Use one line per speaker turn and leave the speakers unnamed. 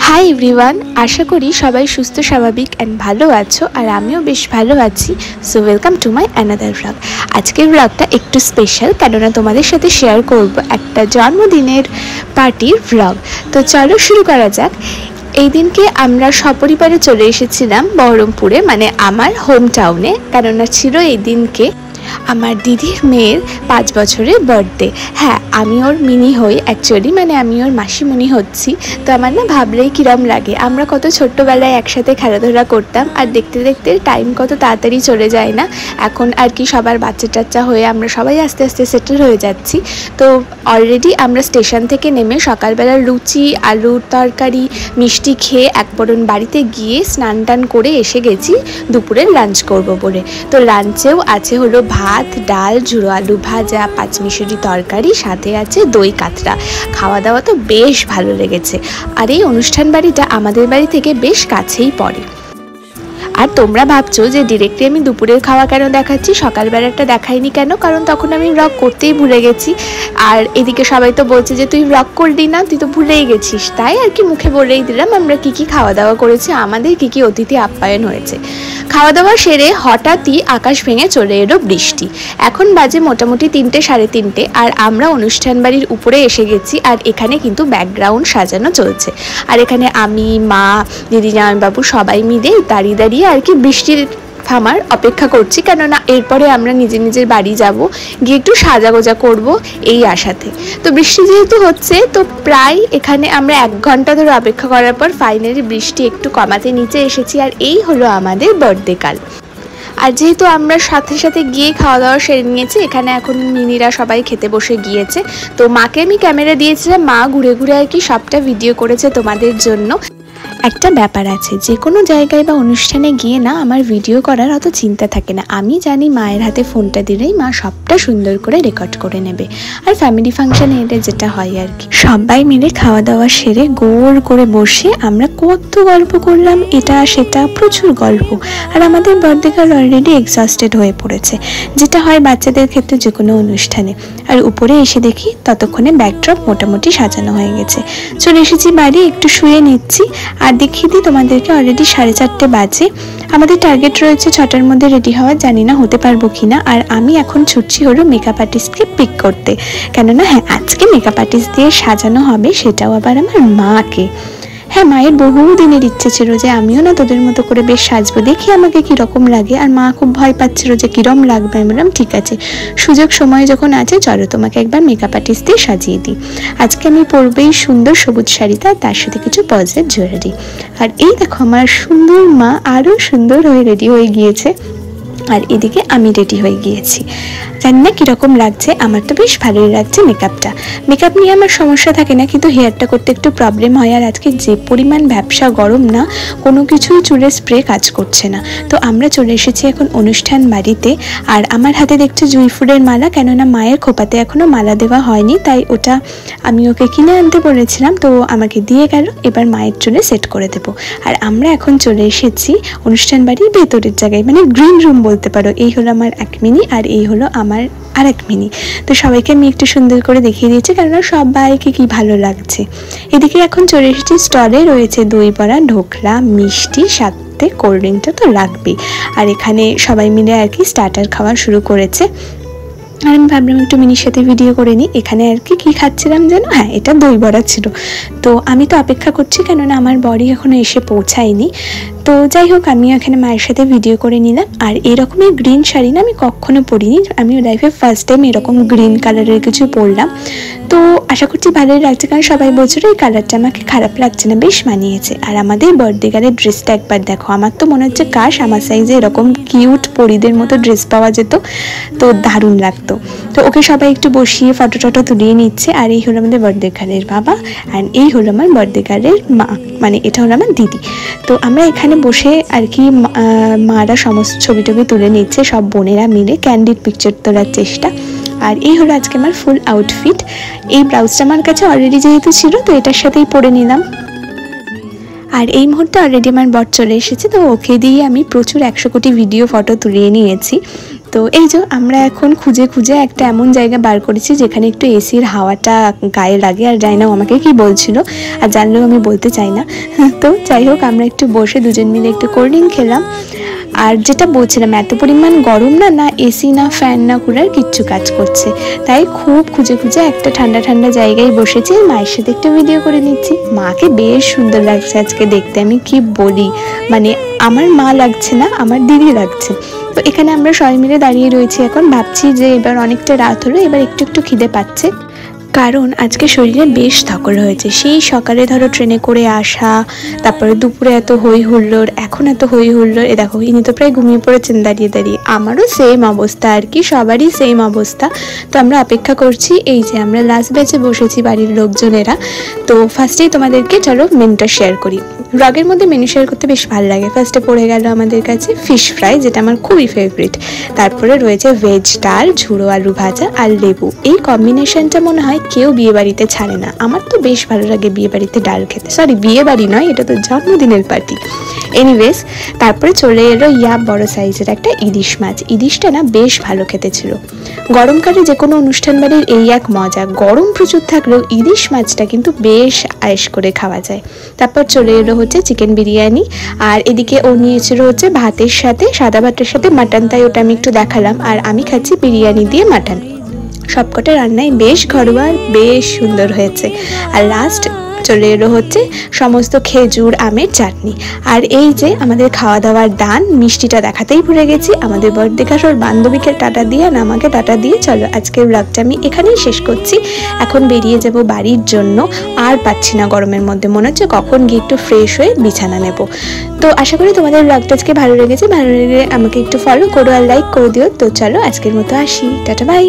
Hi everyone, আশা করি সবাই সুস্থ স্বাভাবিক অ্যান্ড ভালো আছো। আর আমিও বেশ ভালো আছি। So welcome to my another vlog. আজকের ভ্লগটা একটু স্পেশাল, কেননা তোমাদের সাথে শেয়ার করব একটা জন্মদিনের পার্টির ভ্লগ। তো চলো শুরু করা যাক। এই দিনকে আমরা সপরিবারে চলে এসেছিলাম বহরমপুরে, মানে আমার হোম টাউনে, কেননা ছিল এই দিনকে আমার দিদির মেয়ের 5 বছরের বার্থডে। হ্যাঁ, আমি ওর মিনি হই অ্যাকচুয়ালি, মানে আমি ওর মাসিমণি হচ্ছি। তো আমার না ভাবলেই কিরম লাগে, আমরা কত ছোট্টবেলায় একসাথে খেলাধুলা করতাম, আর দেখতে দেখতে টাইম কত তাড়াতাড়ি চলে যায় না। এখন আর কি সবার বাচ্চা টাচ্চা হয়ে আমরা সবাই আস্তে আস্তে সেটেল হয়ে যাচ্ছি। তো অলরেডি আমরা স্টেশন থেকে নেমে সকালবেলা লুচি, আলুর তরকারি, মিষ্টি খেয়ে একপরণ বাড়িতে গিয়ে স্নান টান করে এসে গেছি দুপুরের লাঞ্চ করব বলে। তো লাঞ্চেও আছে হলো ভাত, ডাল, ঝুড়ো আলু ভাজা, পাঁচমিশরি তরকারি, সাথে আছে দই কাতরা। খাওয়া দাওয়া তো বেশ ভালো লেগেছে। আর এই অনুষ্ঠান বাড়িটা আমাদের বাড়ি থেকে বেশ কাছেই পড়ে। আর তোমরা ভাবছো যে ডিরেক্টলি আমি দুপুরের খাওয়া কেন দেখাচ্ছি, সকালবেলাটা দেখাইনি কেন, কারণ তখন আমি ব্লগ করতেই ভুলে গেছি। আর এদিকে সবাই তো বলছে যে তুই ব্লগ করলি না, তুই তো ভুলেই গেছিস। তাই আর কি মুখে বলেই দিলাম আমরা কি খাওয়া দাওয়া করেছি, আমাদের কি অতিথি আপ্যায়ন হয়েছে। খাওয়া দাওয়া সেরে হঠাৎই আকাশ ভেঙে চলে এলো বৃষ্টি। এখন বাজে মোটামুটি 3টে সাড়ে 3টে, আর আমরা অনুষ্ঠান বাড়ির উপরে এসে গেছি। আর এখানে কিন্তু ব্যাকগ্রাউন্ড সাজানো চলছে। আর এখানে আমি, মা, দিদি, জামাইবাবু সবাই মিলে দাঁড়িয়ে দাঁড়িয়ে আর কি বৃষ্টির থামার অপেক্ষা করছি, কেননা এরপরে আমরা নিজের বাড়ি যাব, গিয়ে একটু সাজাগোজা করব এই আশাতে। তো বৃষ্টি যেহেতু হচ্ছে, তো প্রায় এখানে আমরা 1 ঘন্টা ধরে অপেক্ষা করার পর ফাইনালি বৃষ্টি একটু কমাতে নিচে এসেছি। আর এই হলো আমাদের বার্থডে কাল। আর যেহেতু আমরা সাথে সাথে গিয়ে খাওয়া দাওয়া সেরে নিয়েছি, এখানে এখন মিনিরা সবাই খেতে বসে গিয়েছে। তো মাকে আমি ক্যামেরা দিয়েছিলাম, মা ঘুরে ঘুরে আর কি সবটা ভিডিও করেছে তোমাদের জন্য। একটা ব্যাপার আছে, যে কোনো জায়গায় বা অনুষ্ঠানে গিয়ে না আমার ভিডিও করার অত চিন্তা থাকে না। আমি জানি মায়ের হাতে ফোনটা দিলেই মা সবটা সুন্দর করে রেকর্ড করে নেবে। আর ফ্যামিলি ফাংশনে এলে যেটা হয় আর কি, সবাই মিলে খাওয়া দাওয়া সেরে গোল করে বসে আমরা কত গল্প করলাম, এটা সেটা, প্রচুর গল্প। আর আমাদের বার্থডে গার্ল অলরেডি এক্সস্টেড হয়ে পড়েছে, যেটা হয় বাচ্চাদের ক্ষেত্রে যে কোনো অনুষ্ঠানে। আর উপরে এসে দেখি ততক্ষণে ব্যাকড্রপ মোটামুটি সাজানো হয়ে গেছে। চলে এসেছি বাড়ি, একটু শুয়ে নিচ্ছি। আর দেখিয়ে দিই তোমাদেরকে, অলরেডি 4:30 বাজে। আমাদের টার্গেট রয়েছে 6টার মধ্যে রেডি হওয়া, জানি না হতে পারবো কিনা। আর আমি এখন ছুটছি হলো মেকআপ আর্টিস্টকে পিক করতে, কেননা হ্যাঁ আজকে মেকআপ আর্টিস্ট দিয়ে সাজানো হবে, সেটাও আবার আমার মাকে। হ্যাঁ, মায়ের বহু দিনের ইচ্ছে ছিল যে আমিও না তোদের মতো করে বেশ সাজবো, দেখি আমাকে কীরকম লাগে। আর মা খুব ভয় পাচ্ছিল যে কীরকম লাগবে। আমি বললাম ঠিক আছে, সুযোগ সময় যখন আছে চলো তোমাকে একবার মেকআপ আর্টিস্ট দিয়ে সাজিয়ে দিই। আজকে আমি পরবো এই সুন্দর সবুজ শাড়িটা, তার সাথে কিছু পজের জুয়েলারি। আর এই দেখো আমার সুন্দর মা আরও সুন্দর হয়ে রেডি হয়ে গিয়েছে। আর এদিকে আমি রেডি হয়ে গিয়েছি। জানি না কীরকম লাগছে, আমার তো বেশ ভালোই লাগছে মেকআপটা। মেকআপ নিয়ে আমার সমস্যা থাকে না, কিন্তু হেয়ারটা করতে একটু প্রবলেম হয়। আর আজকে যে পরিমাণ ব্যবসা গরম না, কোনো কিছুই চুলের স্প্রে কাজ করছে না। তো আমরা চলে এসেছি এখন অনুষ্ঠান বাড়িতে। আর আমার হাতে দেখছো জুঁই ফুলের মালা, কেননা মায়ের খোপাতে এখনও মালা দেওয়া হয়নি, তাই ওটা আমি ওকে কিনে আনতে বলেছিলাম, তো আমাকে দিয়ে গেল। এবার মায়ের চুলে সেট করে দেবো। আর আমরা এখন চলে এসেছি অনুষ্ঠান বাড়ির ভেতরের জায়গায়, মানে গ্রিন রুম বলতে পারো। এই হলো আমার 1 মিনি, আর এই হলো আমার আর 1 মিনি। তো সবাইকে আমি একটু সুন্দর করে দেখিয়ে দিয়েছি, কেননা সবাইকে কি ভালো লাগছে। এদিকে এখন চলে এসেছি স্টলে, রয়েছে দই বড়া, ঢোকলা, মিষ্টি, সাথে কোল্ড ড্রিঙ্কটা তো লাগবেই। আর এখানে সবাই মিলে আর কি স্টার্টার খাওয়া শুরু করেছে। আর আমি ভাবলাম একটু মিনির সাথে ভিডিও করে নিই। এখানে আর কি খাচ্ছিলাম জানো, হ্যাঁ এটা দই বড়া ছিল। তো আমি তো অপেক্ষা করছি, কেননা আমার বড়ি এখনও এসে পৌঁছায়নি। তো যাই হোক, আমিও এখানে মায়ের সাথে ভিডিও করে নিলাম। আর এরকমের গ্রিন শাড়ি না আমি কখনো পরিনি, আমি লাইফে ফার্স্ট টাইম এরকম গ্রিন কালারের কিছু পরলাম। তো আশা করছি ভালোই লাগছে, কারণ সবাই বলছিল এই কালারটা আমাকে খারাপ লাগছে না, বেশ মানিয়েছে। আর আমাদের বার্থডে গার্লের ড্রেসটা একবার দেখো, আমার তো মনে হচ্ছে কাশ আমার সাইজে এরকম কিউট পরিদের মতো ড্রেস পাওয়া যেত, তো দারুণ লাগতো। তো ওকে সবাই একটু বসিয়ে ফটো টটো তুলিয়ে নিচ্ছে। আর এই হলো আমাদের বার্থডে গার্লের বাবা, আর এই হলো আমার বার্থডে গার্লের মা, মানে এটা হলো আমার দিদি। তো আমরা এখানে বসে আর কি মারা সমস্ত ছবি টবি তুলে নিচ্ছে, সব বোনেরা মিলে ক্যান্ডিড পিকচার তোলার চেষ্টা। আর এই হলো আজকে আমার ফুল আউটফিট। এই ব্লাউজটা আমার কাছে অলরেডি যেহেতু ছিল, তো এটার সাথেই পরে নিলাম। আর এই মুহূর্তে অলরেডি আমার বর চলে এসেছে, তো ওকে দিয়ে আমি প্রচুর 100 কোটি ভিডিও ফটো তুলিয়ে নিয়েছি। তো তো এই যে আমরা এখন খুঁজে খুঁজে একটা এমন জায়গা বার করেছি যেখানে একটু এসির হাওয়াটা গায়ে লাগে। আর জানি না আমাকে কি বলছিল, আর জানলেও আমি বলতে চাই না। তো যাই হোক, আমরা একটু বসে দুজন মিলে একটু কোল্ড ড্রিঙ্ক খেলাম। আর যেটা বলছিলাম, এত পরিমাণ গরম না এসি না ফ্যান না কুলার কিচ্ছু কাজ করছে, তাই খুব খুঁজে খুঁজে একটা ঠান্ডা ঠান্ডা জায়গায় বসেছি। মায়ের সাথে একটু ভিডিও করে নিচ্ছি। মাকে বেশ সুন্দর লাগছে আজকে দেখতে, আমি কি বলি, মানে আমার মা লাগছে না, আমার দিদি লাগছে। তো এখানে আমরা সবাই মিলে দাঁড়িয়ে রয়েছি। এখন ভাবছি যে এবার অনেকটা রাত হলো, এবার একটু একটু খিদে পাচ্ছে, কারণ আজকে শরীরে বেশ ধকল হয়েছে। সেই সকালে ধরো ট্রেনে করে আসা, তারপরে দুপুরে এত হই হুল্লোড়, এখন এত হই হুল্লোড়। দেখো ইনি তো প্রায় ঘুমিয়ে পড়েছেন দাঁড়িয়ে দাঁড়িয়ে, আমারও সেম অবস্থা আর কি, সবারই সেম অবস্থা। তো আমরা অপেক্ষা করছি, এই যে আমরা লাস্ট ব্যাচে বসেছি বাড়ির লোকজনেরা। তো ফার্স্টেই তোমাদেরকে চলো মেনুটা শেয়ার করি। ব্লগের মধ্যে মেনু শেয়ার করতে বেশ ভালো লাগে। ফার্স্টে পড়ে গেল আমাদের কাছে ফিশ ফ্রাই, যেটা আমার খুবই ফেভারিট। তারপরে রয়েছে ভেজ ডাল, ঝুড়ো আলু ভাজা আর লেবু। এই কম্বিনেশনটা মনে হয় কেউ বিয়ে বাড়িতে ছাড়ে না। আমার তো বেশ ভালো লাগে বিয়ে বাড়িতে ডাল খেতে। সরি, বিয়ে বাড়ি নয়, এটা তো জন্মদিনের পার্টি। এনিওয়েজ, তারপরে চলে এলো বড় সাইজের একটা ইলিশ মাছ। ইলিশটা না বেশ ভালো খেতে ছিল। গরমকালে যে কোনো অনুষ্ঠান বাড়ির এই এক মজা, গরম প্রচুর থাকলেও ইলিশ মাছটা কিন্তু বেশ আয়েশ করে খাওয়া যায়। তারপর চলে এলো হচ্ছে চিকেন বিরিয়ানি, আর এদিকে ও নিয়েছিল হচ্ছে ভাতের সাথে, সাদা ভাতের সাথে মাটন, তাই ওটা আমি একটু দেখালাম। আর আমি খাচ্ছি বিরিয়ানি দিয়ে মাটন। সবকটা রান্নাই বেশ ঘরোয়া, বেশ সুন্দর হয়েছে। আর লাস্ট চলে এলো হচ্ছে সমস্ত খেজুর আমের চাটনি। আর এই যে আমাদের খাওয়া দাওয়ার দান, মিষ্টিটা দেখাতেই ভুলে গেছি। আমাদের বার্থডে কাশোর বান্ধবীকে টাটা দিয়ে আর আমাকে টাটা দিয়ে চলো আজকের ব্লগটা আমি এখানেই শেষ করছি। এখন বেরিয়ে যাব বাড়ির জন্য। আর পাচ্ছি না গরমের মধ্যে, মনে হচ্ছে কখন গিয়ে একটু ফ্রেশ হয়ে বিছানা নেব। তো আশা করি তোমাদের ব্লগটা আজকে ভালো লেগেছে। ভালো লেগে আমাকে একটু ফলো করো আর লাইক করে দিও। তো চলো আজকের মতো আসি, টাটা বাই।